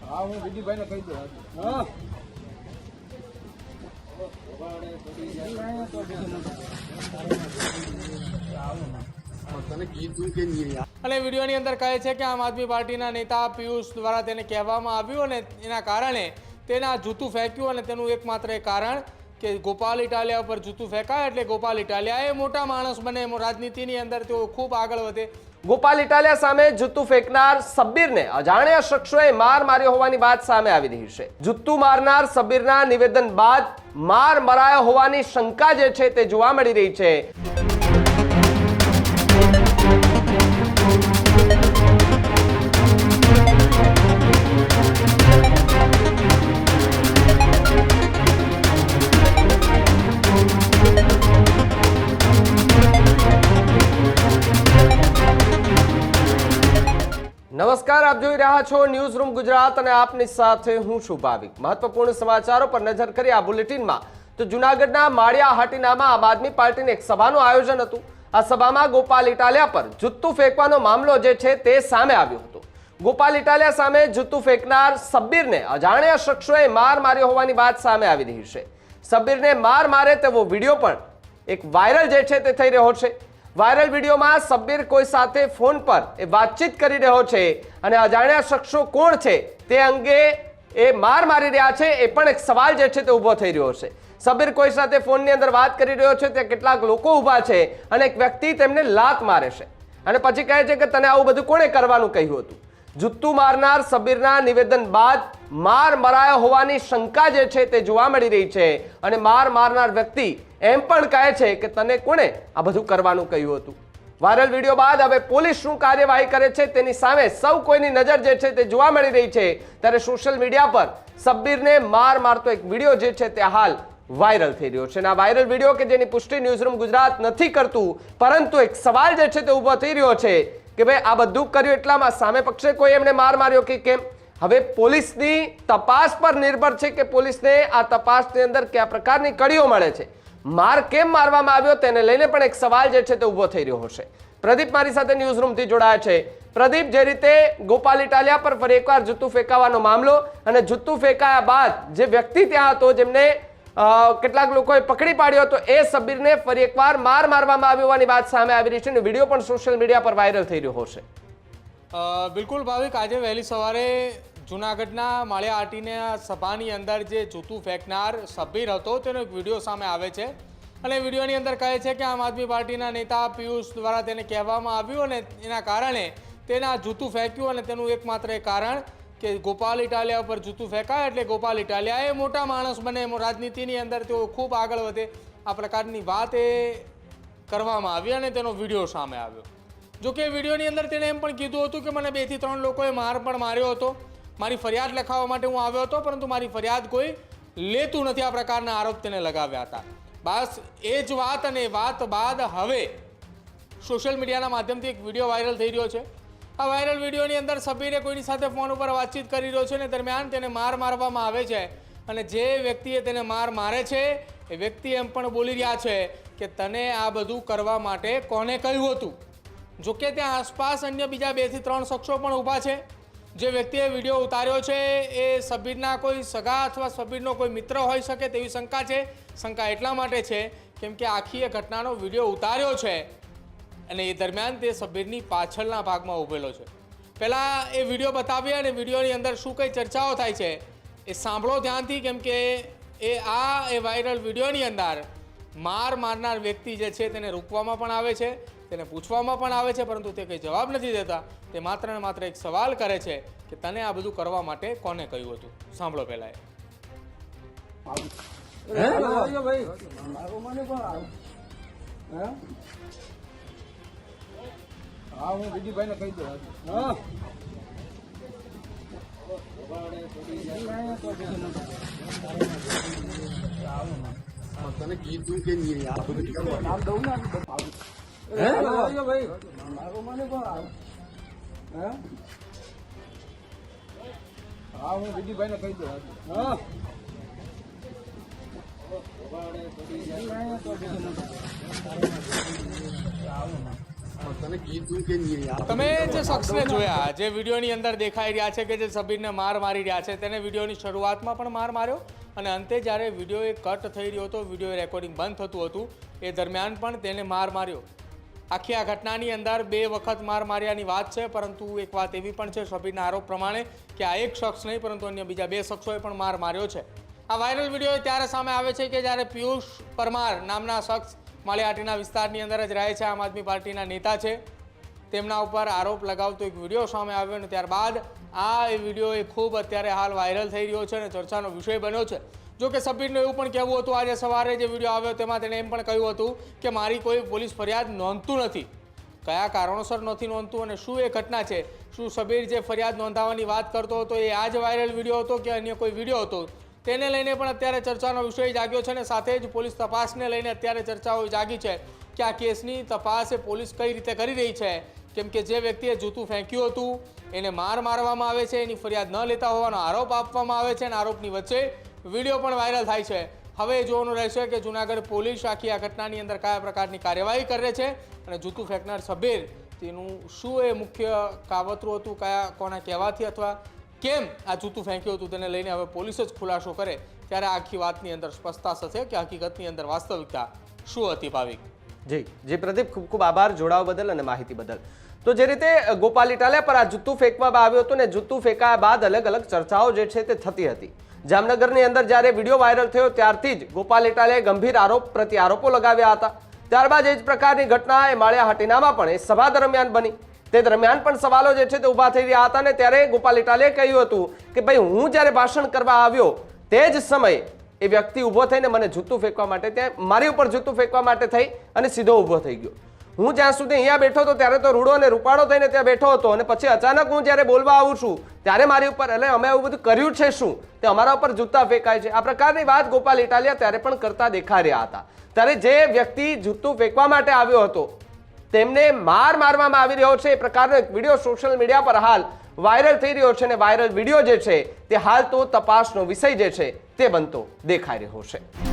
હા હું વિજયભાઈને કહી દઉં. હા અને વિડીયોની અંદર કહે છે કે આમ આદમી પાર્ટીના નેતા પિયુષ દ્વારા તેને કહેવામાં આવ્યું અને એના કારણે તેને આ જૂતું ફેંક્યું અને તેનું એકમાત્ર કારણ કે ગોપાલ ઇટાલિયા ઉપર જૂતું ફેંકાય એટલે ગોપાલ ઇટાલિયા એ મોટા માણસ બને, રાજનીતિની અંદર તેઓ ખૂબ આગળ વધે. ગોપાલ ઇટાલિયા સામે જૂતું ફેંકનાર સબ્બીરને અજાણ્યા શખ્સોએ માર માર્યો હોવાની વાત સામે આવી રહી છે. જૂતું મારનાર સબ્બીરના નિવેદન બાદ માર મરાયો હોવાની શંકા જે છે તે જોવા મળી રહી છે. નમસ્કાર, આપ જોઈ રહ્યા છો ન્યૂઝ રૂમ ગુજરાત અને આપની સાથે હું છું ભાવિક. મહત્વપૂર્ણ સમાચારો પર નજર કરી આ બુલેટિનમાં. તો જૂનાગઢના માળિયા હાટીનામાં આમ આદમી પાર્ટીની એક સભાનું આયોજન હતું. આ સભામાં ગોપાલ ઇટાલિયા પર જૂતું ફેંકવાનો મામલો જે છે તે સામે આવ્યો હતો. ગોપાલ ઇટાલિયા સામે જૂતું ફેંકનાર સબ્બીરને અજાણ્યા શખ્સોએ માર માર્યો હોવાની વાત સામે આવી રહી છે. સબ્બીરને માર મારે તેવો વિડીયો પણ એક વાયરલ જે છે તે થઈ રહ્યો છે. વાયરલ વિડીયોમાં સબ્બીર કોઈ સાથે ફોન પર વાતચીત કરી રહ્યો છે અને અજાણ્યા શખ્સો કોણ છે તે અંગે એ માર મારી રહ્યા છે એ પણ એક સવાલ જે છે તે ઊભો થઈ રહ્યો છે. સબ્બીર કોઈ સાથે ફોનની અંદર વાત કરી રહ્યો છે, ત્યાં કેટલાક લોકો ઊભા છે અને એક વ્યક્તિ તેમને લાત મારે છે અને પછી કહે છે કે તને આવું બધું કોણે કરવાનું કહ્યું હતું. જૂતું મારનાર સબ્બીરના નિવેદન બાદ માર મરાયો હોવાની શંકા જે છે તે જોવા મળી રહી છે અને માર મારનાર વ્યક્તિ એમ પણ કહે છે કે તને કોણે આ બધું કરવાનું કહ્યું હતું. વાયરલ વિડીયો બાદ હવે પોલીસ શું કાર્યવાહી કરે છે તેની સામે સૌ કોઈની નજર જે છે તે જોવા મળી રહી છે. ત્યારે સોશિયલ મીડિયા પર સબ્બીરને માર મારતો એક વિડીયો જે છે તે હાલ વાયરલ થઈ રહ્યો છે. અને આ વાયરલ વિડીયો કે જેની પુષ્ટિ ન્યૂઝરૂમ ગુજરાત નથી કરતું, પરંતુ એક સવાલ જે છે તે ઊભો થઈ રહ્યો છે કે ભાઈ આ બધું કર્યું એટલામાં સામે પક્ષે કોઈ એમને માર માર્યો કે કેમ. હવે પોલીસની તપાસ પર નિર્ભર છે કે પોલીસને આ તપાસની અંદર કયા પ્રકારની કડીઓ મળે છે. માર કેમ મારવામાં આવ્યો તેને લઈને પણ એક સવાલ જે છે તે ઊભો થઈ રહ્યો છે. પ્રદીપ મારી સાથે ન્યૂઝ રૂમથી જોડાયા છે. પ્રદીપ, જે રીતે ગોપાલ ઇટાલિયા પર ફરી એકવાર જૂતું ફેંકાવાનો મામલો અને જૂતું ફેંકાયા બાદ જે વ્યક્તિ ત્યાં હતો જેમને કેટલાક લોકોએ પકડી પાડ્યો હતો એ સબ્બીરને ફરી એકવાર માર મારવામાં આવ્યો હોવાની વાત સામે આવી રહી છે અને વિડીયો પણ સોશિયલ મીડિયા પર વાયરલ થઈ રહ્યો છે. બિલકુલ ભાવિક, આજે વહેલી સવારે જૂનાગઢના માળિયા હાટીના સભાની અંદર જે જૂતું ફેંકનાર સબ્બીર હતો તેનો એક વિડીયો સામે આવે છે અને વિડીયોની અંદર કહે છે કે આમ આદમી પાર્ટીના નેતા પિયુષ દ્વારા તેને કહેવામાં આવ્યું અને એના કારણે તેને આ જૂતું ફેંક્યું અને તેનું એકમાત્ર કારણ કે ગોપાલ ઇટાલિયા ઉપર જૂતું ફેંકાય એટલે ગોપાલ ઇટાલિયા એ મોટા માણસ બને, રાજનીતિની અંદર તેઓ ખૂબ આગળ વધે. આ પ્રકારની વાત એ કરવામાં આવી અને તેનો વિડીયો સામે આવ્યો. જોકે વિડીયોની અંદર તેણે એમ પણ કીધું હતું કે મને 2 થી 3 લોકોએ માર પણ માર્યો હતો, મારી ફરિયાદ લખાવવા માટે હું આવ્યો હતો, પરંતુ મારી ફરિયાદ કોઈ લેતું નથી. આ પ્રકારના આરોપ તેને લગાવ્યા હતા. બસ એ જ વાત અને વાત બાદ હવે સોશિયલ મીડિયાના માધ્યમથી એક વિડીયો વાયરલ થઈ રહ્યો છે. આ વાયરલ વિડીયોની અંદર સબ્બીરે કોઈની સાથે ફોન ઉપર વાતચીત કરી રહ્યો છે અને દરમિયાન તેને માર મારવામાં આવે છે અને જે વ્યક્તિએ તેને માર મારે છે એ વ્યક્તિ એમ પણ બોલી રહ્યા છે કે તને આ બધું કરવા માટે કોને કહ્યું હતું. જોકે ત્યાં આસપાસ અન્ય બીજા 2 થી 3 શખ્સો પણ ઊભા છે. જે વ્યક્તિએ વિડીયો ઉતાર્યો છે એ સબ્બીરના કોઈ સગા અથવા સબ્બીરનો કોઈ મિત્ર હોઈ શકે તેવી શંકા છે. શંકા એટલા માટે છે કેમ કે આખી એ ઘટનાનો વિડીયો ઉતાર્યો છે અને એ દરમિયાન તે સબ્બીરની પાછળના ભાગમાં ઊભેલો છે. પહેલાં એ વિડીયો બતાવીએ અને વિડીયોની અંદર શું કઈ ચર્ચાઓ થાય છે એ સાંભળો ધ્યાનથી, કેમ કે એ વાયરલ વિડીયોની અંદર માર મારનાર વ્યક્તિ જે છે તેને રોકવામાં પણ આવે છે, તેને પૂછવામાં પણ આવે છે, પરંતુ તે કંઈ જવાબ નથી દેતા. તે માત્ર ને માત્ર એક સવાલ કરે છે કે તને આ બધું કરવા માટે કોને કહ્યું હતું. સાંભળો પહેલા હા હું વિજયભાઈને કહી દઉં. હા તને કીધું કે નહીં નામ દઉં ને ભાઈ મારું મને પણ હા હું વિજયભાઈને કહી દઉં. હા તને કીધું કે નહીં યાર તમે જે શખ્સને જોયા જે વિડીયોની અંદર દેખાઈ રહ્યા છે કે જે સબીરને માર મારી રહ્યા છે તેને વિડીયોની શરૂઆતમાં પણ માર માર્યો અને અંતે જ્યારે વિડીયો એ કટ થઈ રહ્યો હતો, વિડીયો રેકોર્ડિંગ બંધ થતું હતું, એ દરમિયાન પણ તેને માર માર્યો. આખી આ ઘટનાની અંદર 2 વખત માર માર્યાની વાત છે, પરંતુ એક વાત એવી પણ છે સબીરના આરોપ પ્રમાણે કે આ એક શખ્સ નહીં પરંતુ અન્ય બીજા 2 શખ્સોએ પણ માર માર્યો છે. આ વાયરલ વિડીયો ત્યારે સામે આવે છે કે જ્યારે પિયુષ પરમાર નામના શખ્સ માળિયાહાટીના વિસ્તારની અંદર જ રહે છે, આમ આદમી પાર્ટીના નેતા છે, તેમના ઉપર આરોપ લગાવતો એક વિડીયો સામે આવ્યો અને ત્યારબાદ આ વિડીયો એ ખૂબ અત્યારે હાલ વાયરલ થઈ રહ્યો છે અને ચર્ચાનો વિષય બન્યો છે. જો કે સબીરનું એવું પણ કહેવું હતું આજે સવારે જે વિડીયો આવ્યો તેમાં તેણે એમ પણ કહ્યું હતું કે મારી કોઈ પોલીસ ફરિયાદ નોંધતું નથી. કયા કારણોસર નથી નોંધતું અને શું એ ઘટના છે? શું સબીર જે ફરિયાદ નોંધાવવાની વાત કરતો હતો એ આ જ વાયરલ વિડીયો હતો કે અન્ય કોઈ વિડીયો હતો? તેને લઈને પણ અત્યારે ચર્ચાનો વિષય જાગ્યો છે અને સાથે જ પોલીસ તપાસને લઈને અત્યારે ચર્ચાઓ જાગી છે કે આ કેસની તપાસ એ પોલીસ કઈ રીતે કરી રહી છે. કેમ કે જે વ્યક્તિએ જૂતું ફેંક્યું હતું એને માર મારવામાં આવે છે, એની ફરિયાદ ન લેતા હોવાનો આરોપ આપવામાં આવે છે અને આરોપની વચ્ચે વિડીયો પણ વાયરલ થાય છે. હવે જોવાનું રહેશે કે જૂનાગઢ પોલીસ આખી આ ઘટનાની અંદર કયા પ્રકારની કાર્યવાહી કરે છે અને જૂતું ફેંકનાર સબીર તેનું શું એ મુખ્ય કાવતરું હતું, કયા કોના કહેવાથી અથવા કેમ આ જૂતું ફેંક્યું હતું તેને લઈને હવે પોલીસ જ ખુલાસો કરે ત્યારે આખી વાતની અંદર સ્પષ્ટતા થશે કે હકીકતની અંદર વાસ્તવિકતા શું હતી. ભાવિક જી પ્રદીપ, ખૂબ ખૂબ આભાર જોડાવા બદલ અને માહિતી બદલ. તો જે રીતે ગોપાલ ઇટાલિયા પર આ જૂતું ફેંકવામાં આવ્યું હતું ને જૂતું ફેંકાયા બાદ અલગ અલગ ચર્ચાઓ જે છે તે થતી હતી. જામનગરની અંદર જ્યારે વિડીયો વાયરલ થયો ત્યારથી જ ગોપાલ ઇટાલિયાએ ગંભીર આરોપ પ્રતિ આરોપો લગાવ્યા હતા. ત્યારબાદ એ જ પ્રકારની ઘટના એ માળિયાહાટીનામાં પણ એ સભા દરમિયાન બની. તે દરમિયાન પણ સવાલો જે છે તે ઊભા થઈ રહ્યા હતા અને ત્યારે ગોપાલ ઇટાલિયાએ કહ્યું હતું કે ભાઈ હું જ્યારે ભાષણ કરવા આવ્યો તે જ સમયે એ વ્યક્તિ ઊભો થઈને મને જૂતું ફેંકવા માટે ત્યાં મારી ઉપર જૂતું ફેંકવા માટે થઈ અને સીધો ઊભો થઈ ગયો. હું જ્યાં સુધી અહીંયા બેઠો હતો ત્યારે તો રૂડો અને રૂપાળો થઈને ત્યાં બેઠો હતો અને પછી અચાનક હું જ્યારે બોલવા આવું છું ત્યારે મારી ઉપર એટલે અમે એવું બધું કર્યું છે શું તે અમારા ઉપર જૂતા ફેંકાય છે. આ પ્રકારની વાત ગોપાલ ઇટાલિયા ત્યારે પણ કરતા દેખાઈ રહ્યા હતા. ત્યારે જે વ્યક્તિ જૂતું ફેંકવા માટે આવ્યો હતો તેમને માર મારવામાં આવી રહ્યો છે એ પ્રકારનો એક વિડીયો સોશિયલ મીડિયા પર હાલ વાયરલ થઈ રહ્યો છે અને વાયરલ વિડીયો જે છે તે હાલ તો તપાસનો વિષય જે છે તે બનતો દેખાઈ રહ્યો છે.